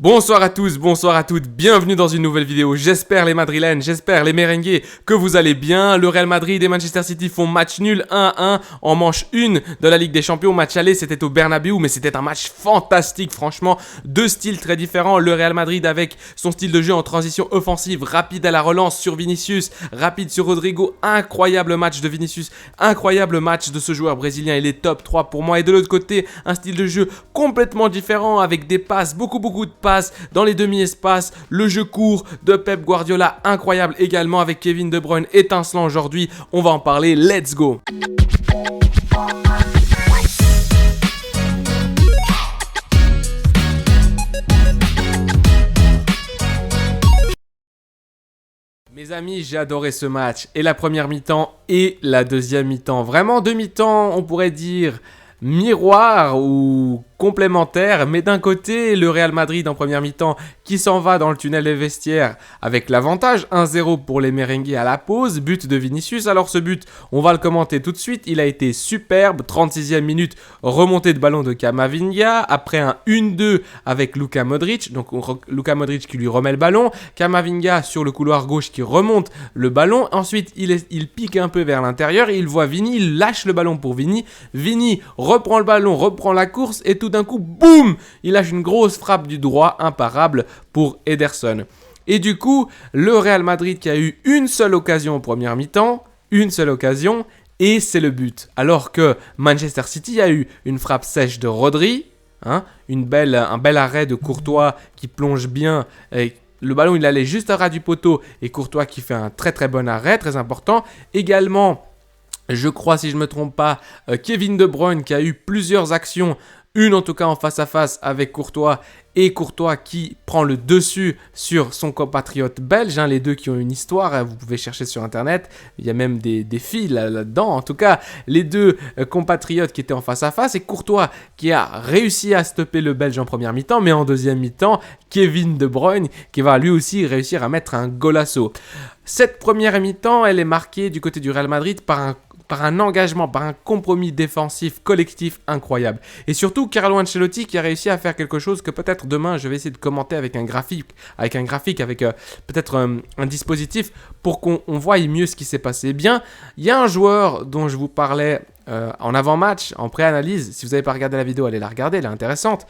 Bonsoir à tous, bonsoir à toutes, bienvenue dans une nouvelle vidéo. J'espère les Madrilènes, j'espère les Merengues que vous allez bien. Le Real Madrid et Manchester City font match nul 1-1 en manche 1 de la Ligue des Champions. Match aller, c'était au Bernabéu, mais c'était un match fantastique, franchement. Deux styles très différents. Le Real Madrid avec son style de jeu en transition offensive, rapide à la relance sur Vinicius, rapide sur Rodrigo. Incroyable match de Vinicius, incroyable match de ce joueur brésilien. Il est top 3 pour moi. Et de l'autre côté, un style de jeu complètement différent avec des passes, beaucoup de passes dans les demi-espaces, le jeu court de Pep Guardiola, incroyable également avec Kevin De Bruyne, étincelant aujourd'hui, on va en parler, let's go. Mes amis, j'ai adoré ce match, et la première mi-temps et la deuxième mi-temps. Vraiment deux mi-temps, on pourrait dire miroir ou complémentaire, mais d'un côté, le Real Madrid en première mi-temps qui s'en va dans le tunnel des vestiaires avec l'avantage 1-0 pour les Merengues à la pause, but de Vinicius. Alors ce but, on va le commenter tout de suite, il a été superbe, 36e minute, remontée de ballon de Camavinga, après un 1-2 avec Luka Modric, donc Luka Modric qui lui remet le ballon, Camavinga sur le couloir gauche qui remonte le ballon, ensuite il pique un peu vers l'intérieur, il voit Vini, il lâche le ballon pour Vini, Vini reprend le ballon, reprend la course et tout d'un coup, boum, il lâche une grosse frappe du droit imparable pour Ederson. Et du coup, le Real Madrid qui a eu une seule occasion en première mi-temps, une seule occasion, et c'est le but. Alors que Manchester City a eu une frappe sèche de Rodri, un bel arrêt de Courtois qui plonge bien, et le ballon il allait juste à ras du poteau, et Courtois qui fait un très bon arrêt, très important. Également, je crois, si je ne me trompe pas, Kevin De Bruyne qui a eu plusieurs actions, une en tout cas en face à face avec Courtois, et Courtois qui prend le dessus sur son compatriote belge, les deux qui ont une histoire, vous pouvez chercher sur internet, il y a même des filles là-dedans, en tout cas les deux compatriotes qui étaient en face à face, et Courtois qui a réussi à stopper le belge en première mi-temps, mais en deuxième mi-temps, Kevin De Bruyne qui va lui aussi réussir à mettre un golasso. Cette première mi-temps, elle est marquée du côté du Real Madrid par un engagement, par un compromis défensif collectif incroyable. Et surtout, Carlo Ancelotti qui a réussi à faire quelque chose que peut-être demain, je vais essayer de commenter avec un graphique, avec peut-être un dispositif pour qu'on voie mieux ce qui s'est passé. Eh bien, il y a un joueur dont je vous parlais en avant-match, en pré-analyse. Si vous n'avez pas regardé la vidéo, allez la regarder, elle est intéressante.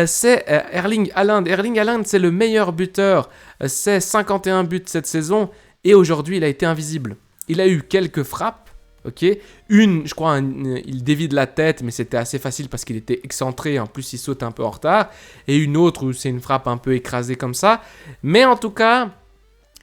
C'est Erling Haaland. Erling Haaland, c'est le meilleur buteur. C'est 51 buts cette saison. Et aujourd'hui, il a été invisible. Il a eu quelques frappes. Ok, je crois, il dévie de la tête, mais c'était assez facile parce qu'il était excentré. En plus, il saute un peu en retard. Et une autre où c'est une frappe un peu écrasée comme ça. Mais en tout cas,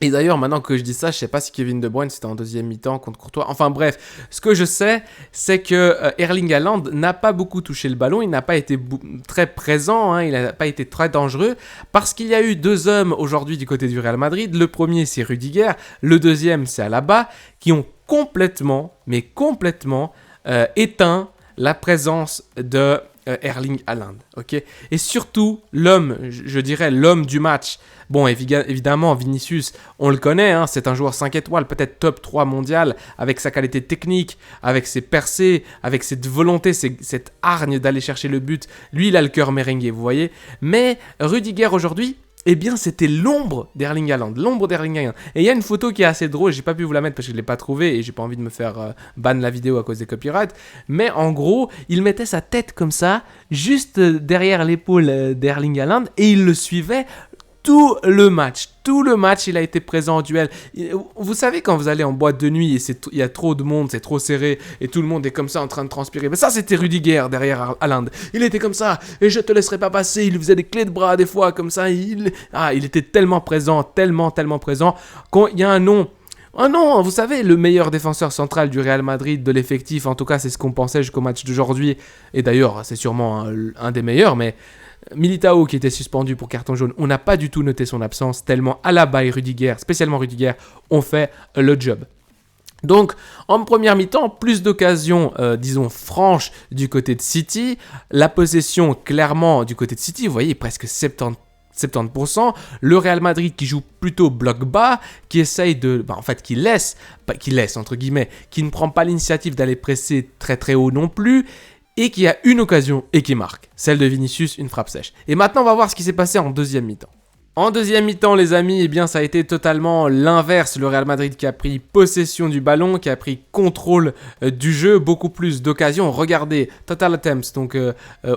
et d'ailleurs, maintenant que je dis ça, je ne sais pas si Kevin De Bruyne c'était en deuxième mi-temps contre Courtois. Enfin bref, ce que je sais, c'est que Erling Haaland n'a pas beaucoup touché le ballon. Il n'a pas été très présent, il n'a pas été très dangereux. Parce qu'il y a eu deux hommes aujourd'hui du côté du Real Madrid. Le premier, c'est Rudiger. Le deuxième, c'est Alaba, qui ont complètement éteint la présence de Erling Haaland, ok. Et surtout, je dirais l'homme du match. Bon, évidemment, Vinicius, on le connaît, c'est un joueur 5 étoiles, peut-être top 3 mondial, avec sa qualité technique, avec ses percées, avec cette volonté, cette hargne d'aller chercher le but. Lui, il a le cœur merengue, vous voyez. Mais Rudiger aujourd'hui, eh bien, c'était l'ombre d'Erling Haaland. Et il y a une photo qui est assez drôle, j'ai pas pu vous la mettre parce que je l'ai pas trouvée et j'ai pas envie de me faire ban la vidéo à cause des copyrights. Mais en gros, il mettait sa tête comme ça, juste derrière l'épaule d'Erling Haaland et il le suivait tout le match, il a été présent en duel. Vous savez quand vous allez en boîte de nuit et il y a trop de monde, c'est trop serré et tout le monde est comme ça en train de transpirer. Mais ça c'était Rudiger derrière Haaland. Il était comme ça et je te laisserai pas passer. Il faisait des clés de bras des fois comme ça. Il était tellement présent, tellement présent. Quand il y a un nom. Oh non, vous savez, le meilleur défenseur central du Real Madrid, de l'effectif, en tout cas c'est ce qu'on pensait jusqu'au match d'aujourd'hui. Et d'ailleurs c'est sûrement un des meilleurs, mais Militao qui était suspendu pour carton jaune, on n'a pas du tout noté son absence, tellement Alaba et Rudiger, spécialement Rudiger, ont fait le job. Donc, en première mi-temps, plus d'occasions, disons, franches du côté de City. La possession, clairement, du côté de City, vous voyez, presque 70%. Le Real Madrid qui joue plutôt bloc bas, qui essaye qui laisse, entre guillemets, qui ne prend pas l'initiative d'aller presser très haut non plus. et qui a une occasion et qui marque. Celle de Vinicius, une frappe sèche. Et maintenant, on va voir ce qui s'est passé en deuxième mi-temps. En deuxième mi-temps, les amis, eh bien, ça a été totalement l'inverse. Le Real Madrid qui a pris possession du ballon, qui a pris contrôle du jeu, beaucoup plus d'occasions. Regardez, total attempts, donc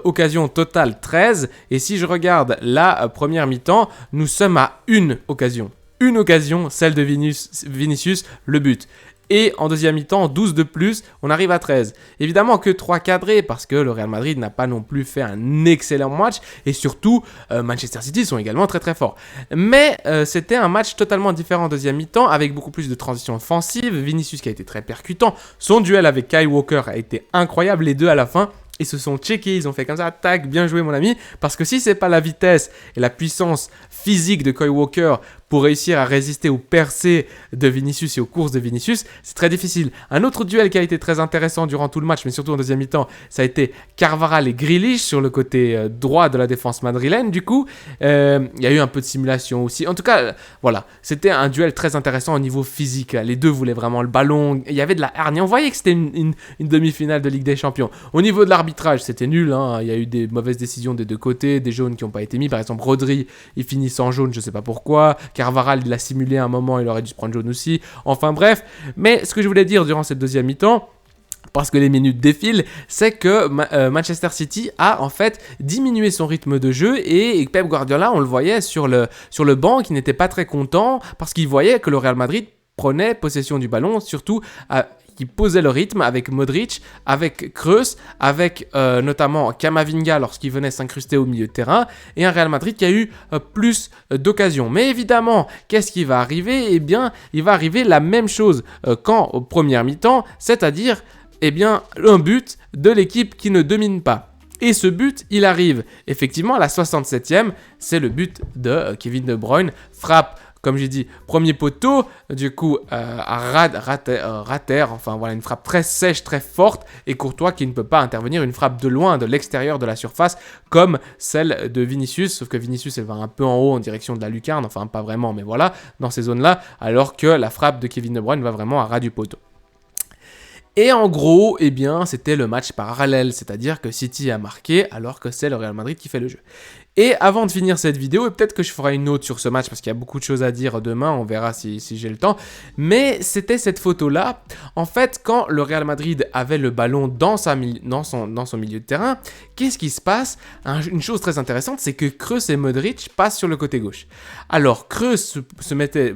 occasion totale 13. Et si je regarde la première mi-temps, nous sommes à une occasion. Une occasion, celle de Vinicius, le but. Et en deuxième mi-temps, 12 de plus, on arrive à 13. Évidemment que 3 cadrés, parce que le Real Madrid n'a pas non plus fait un excellent match. Et surtout, Manchester City sont également très très forts. Mais c'était un match totalement différent en deuxième mi-temps, avec beaucoup plus de transitions offensives. Vinicius qui a été très percutant. Son duel avec Kyle Walker a été incroyable, les deux à la fin. Ils se sont checkés, ils ont fait comme ça, tac, bien joué mon ami. Parce que si c'est pas la vitesse et la puissance physique de Kyle Walker pour réussir à résister aux percées de Vinicius et aux courses de Vinicius, c'est très difficile. Un autre duel qui a été très intéressant durant tout le match, mais surtout en deuxième mi-temps, ça a été Carvajal et Grealish sur le côté droit de la défense madrilène. Du coup, il y a eu un peu de simulation aussi. En tout cas, voilà, c'était un duel très intéressant au niveau physique. Les deux voulaient vraiment le ballon. Il y avait de la hargne. On voyait que c'était une demi-finale de Ligue des Champions. Au niveau de l'arbitrage, c'était nul. Hein. Il y a eu des mauvaises décisions des deux côtés, des jaunes qui n'ont pas été mis. Par exemple, Rodri, il finit sans jaune, je ne sais pas pourquoi. Carvajal, il l'a simulé à un moment, il aurait dû se prendre jaune aussi. Enfin bref, mais ce que je voulais dire durant cette deuxième mi-temps, parce que les minutes défilent, c'est que Manchester City a en fait diminué son rythme de jeu et Pep Guardiola, on le voyait sur le banc, qui n'était pas très content parce qu'il voyait que le Real Madrid prenait possession du ballon, surtout qui posait le rythme avec Modric, avec Kroos, avec notamment Camavinga lorsqu'il venait s'incruster au milieu de terrain, et un Real Madrid qui a eu plus d'occasions. Mais évidemment, qu'est-ce qui va arriver ? Eh bien, il va arriver la même chose qu'en première mi-temps, c'est-à-dire un but de l'équipe qui ne domine pas. Et ce but, il arrive effectivement à la 67e, c'est le but de Kevin De Bruyne, frappe, comme j'ai dit, premier poteau, du coup, rater, enfin voilà, une frappe très sèche, très forte, et Courtois qui ne peut pas intervenir, une frappe de loin, de l'extérieur de la surface, comme celle de Vinicius, sauf que Vinicius, elle va un peu en haut en direction de la lucarne, enfin pas vraiment, mais voilà, dans ces zones-là, alors que la frappe de Kevin De Bruyne va vraiment à ras du poteau. Et en gros, eh bien, c'était le match parallèle, c'est-à-dire que City a marqué alors que c'est le Real Madrid qui fait le jeu. Et avant de finir cette vidéo, et peut-être que je ferai une autre sur ce match parce qu'il y a beaucoup de choses à dire demain, on verra si j'ai le temps, mais c'était cette photo-là. En fait, quand le Real Madrid avait le ballon dans son milieu de terrain, qu'est-ce qui se passe ? Une chose très intéressante, c'est que Kroos et Modric passent sur le côté gauche. Alors, Kroos se mettait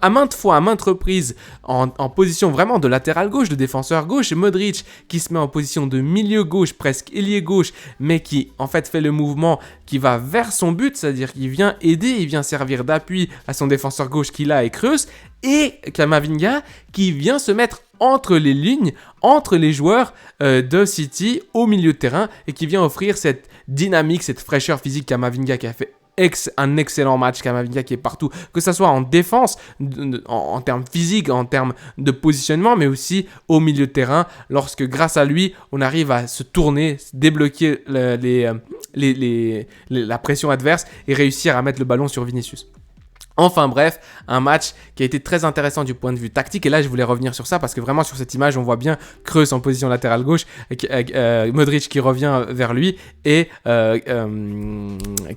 à maintes fois, à maintes reprises, en position vraiment de latéral gauche, de défenseur gauche, et Modric qui se met en position de milieu gauche, presque ailier gauche, mais qui en fait fait le mouvement qui va vers son but, c'est-à-dire qu'il vient aider, il vient servir d'appui à son défenseur gauche qu'il a et Kroos, et Camavinga qui vient se mettre entre les lignes, entre les joueurs de City au milieu de terrain, et qui vient offrir cette dynamique, cette fraîcheur physique. Camavinga qui a fait un excellent match, Camavinga qui est partout, que ce soit en défense, en termes physiques, en termes de positionnement, mais aussi au milieu de terrain, lorsque grâce à lui, on arrive à se tourner, débloquer la pression adverse et réussir à mettre le ballon sur Vinicius. Enfin bref, un match qui a été très intéressant du point de vue tactique. Et là, je voulais revenir sur ça parce que vraiment sur cette image, on voit bien Kroos en position latérale gauche, Modric qui revient vers lui et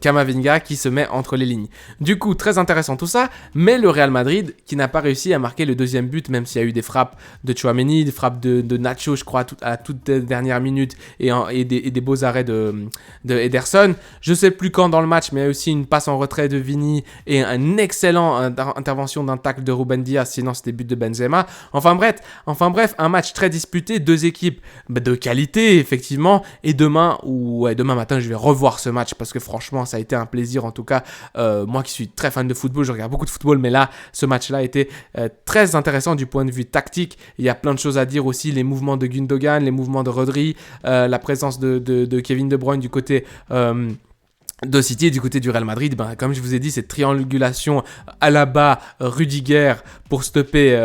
Camavinga qui se met entre les lignes. Du coup, très intéressant tout ça. Mais le Real Madrid qui n'a pas réussi à marquer le deuxième but, même s'il y a eu des frappes de Tchouaméni, des frappes de Nacho, je crois, à toute dernière minute et des beaux arrêts de Ederson. Je ne sais plus quand dans le match, mais il y a aussi une passe en retrait de Vini et un excellente intervention d'un tacle de Ruben Dias, sinon c'était but de Benzema. Enfin bref, un match très disputé, deux équipes de qualité effectivement, et demain matin je vais revoir ce match parce que franchement ça a été un plaisir, en tout cas moi qui suis très fan de football, je regarde beaucoup de football, mais là ce match-là était très intéressant du point de vue tactique. Il y a plein de choses à dire aussi, les mouvements de Gundogan, les mouvements de Rodri, la présence de Kevin De Bruyne du côté de City. Et du côté du Real Madrid, comme je vous ai dit, cette triangulation Alaba, Rudiger pour stopper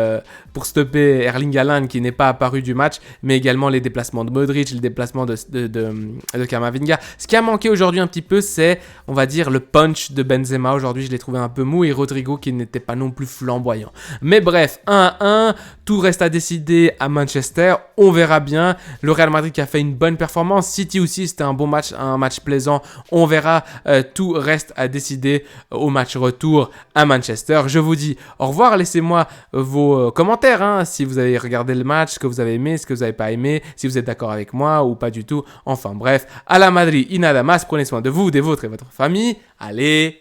Erling Haaland qui n'est pas apparu du match, mais également les déplacements de Modric, les déplacements de Camavinga. Ce qui a manqué aujourd'hui un petit peu, c'est, on va dire, le punch de Benzema. Aujourd'hui, je l'ai trouvé un peu mou, et Rodrigo qui n'était pas non plus flamboyant. Mais bref, 1-1, tout reste à décider à Manchester. On verra bien. Le Real Madrid qui a fait une bonne performance. City aussi, c'était un bon match, un match plaisant. On verra. Tout reste à décider au match retour à Manchester. Je vous dis au revoir. Laissez-moi vos commentaires si vous avez regardé le match, ce que vous avez aimé, ce que vous n'avez pas aimé, si vous êtes d'accord avec moi ou pas du tout. Enfin bref, à la Madrid, y nada más. Prenez soin de vous, des vôtres et votre famille. Allez,